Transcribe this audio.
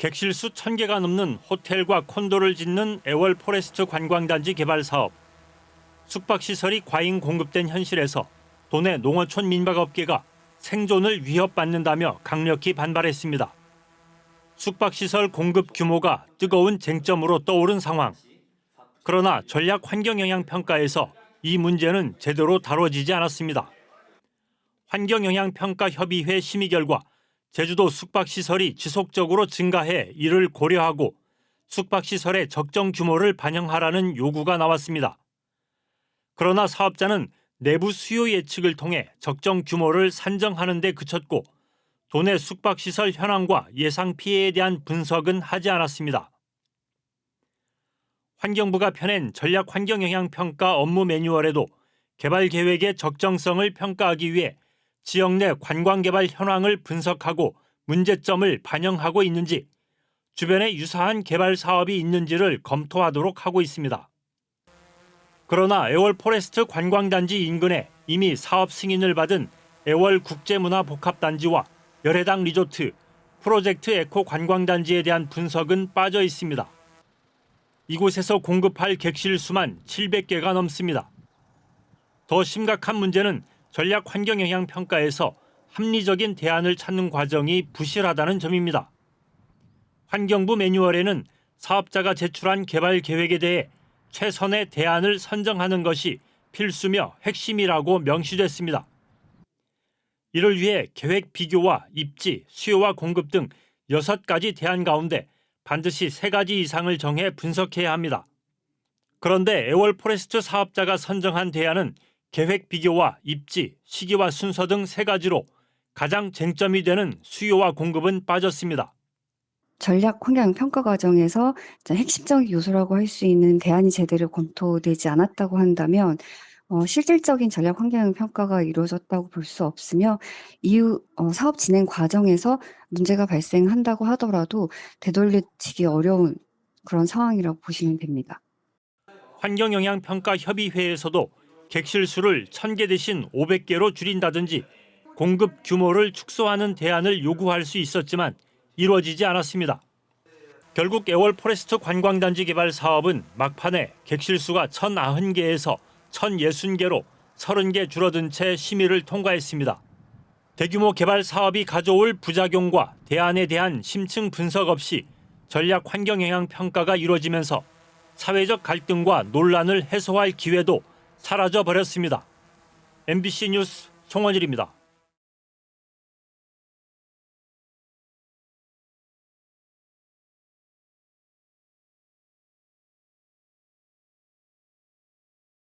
객실수 1,000개가 넘는 호텔과 콘도를 짓는 애월 포레스트 관광단지 개발 사업. 숙박시설이 과잉 공급된 현실에서 도내 농어촌 민박업계가 생존을 위협받는다며 강력히 반발했습니다. 숙박시설 공급 규모가 뜨거운 쟁점으로 떠오른 상황. 그러나 전략환경영향평가에서 이 문제는 제대로 다뤄지지 않았습니다. 환경영향평가협의회 심의 결과 제주도 숙박시설이 지속적으로 증가해 이를 고려하고 숙박시설의 적정 규모를 반영하라는 요구가 나왔습니다. 그러나 사업자는 내부 수요 예측을 통해 적정 규모를 산정하는 데 그쳤고 도내 숙박시설 현황과 예상 피해에 대한 분석은 하지 않았습니다. 환경부가 펴낸 전략환경영향평가 업무 매뉴얼에도 개발 계획의 적정성을 평가하기 위해 지역 내 관광개발 현황을 분석하고 문제점을 반영하고 있는지, 주변에 유사한 개발 사업이 있는지를 검토하도록 하고 있습니다. 그러나 애월 포레스트 관광단지 인근에 이미 사업 승인을 받은 애월 국제문화복합단지와 열해당 리조트, 프로젝트 에코 관광단지에 대한 분석은 빠져 있습니다. 이곳에서 공급할 객실 수만 700개가 넘습니다. 더 심각한 문제는 전략환경영향평가에서 합리적인 대안을 찾는 과정이 부실하다는 점입니다. 환경부 매뉴얼에는 사업자가 제출한 개발 계획에 대해 최선의 대안을 선정하는 것이 필수며 핵심이라고 명시됐습니다. 이를 위해 계획 비교와 입지, 수요와 공급 등 6가지 대안 가운데 반드시 3가지 이상을 정해 분석해야 합니다. 그런데 애월 포레스트 사업자가 선정한 대안은 계획 비교와 입지, 시기와 순서 등 3가지로 가장 쟁점이 되는 수요와 공급은 빠졌습니다. 전략 환경 평가 과정에서 핵심적인 요소라고 할 수 있는 대안이 제대로 검토되지 않았다고 한다면 실질적인 전략 환경 평가가 이루어졌다고 볼 수 없으며 이후 사업 진행 과정에서 문제가 발생한다고 하더라도 되돌려지기 어려운 그런 상황이라고 보시면 됩니다. 환경영향평가협의회에서도 객실 수를 1,000개 대신 500개로 줄인다든지 공급 규모를 축소하는 대안을 요구할 수 있었지만 이루어지지 않았습니다. 결국 애월 포레스트 관광단지 개발 사업은 막판에 객실 수가 1,090개에서 1,060개로 30개 줄어든 채 심의를 통과했습니다. 대규모 개발 사업이 가져올 부작용과 대안에 대한 심층 분석 없이 전략 환경영향 평가가 이루어지면서 사회적 갈등과 논란을 해소할 기회도 사라져 버렸습니다. MBC 뉴스 송원일입니다.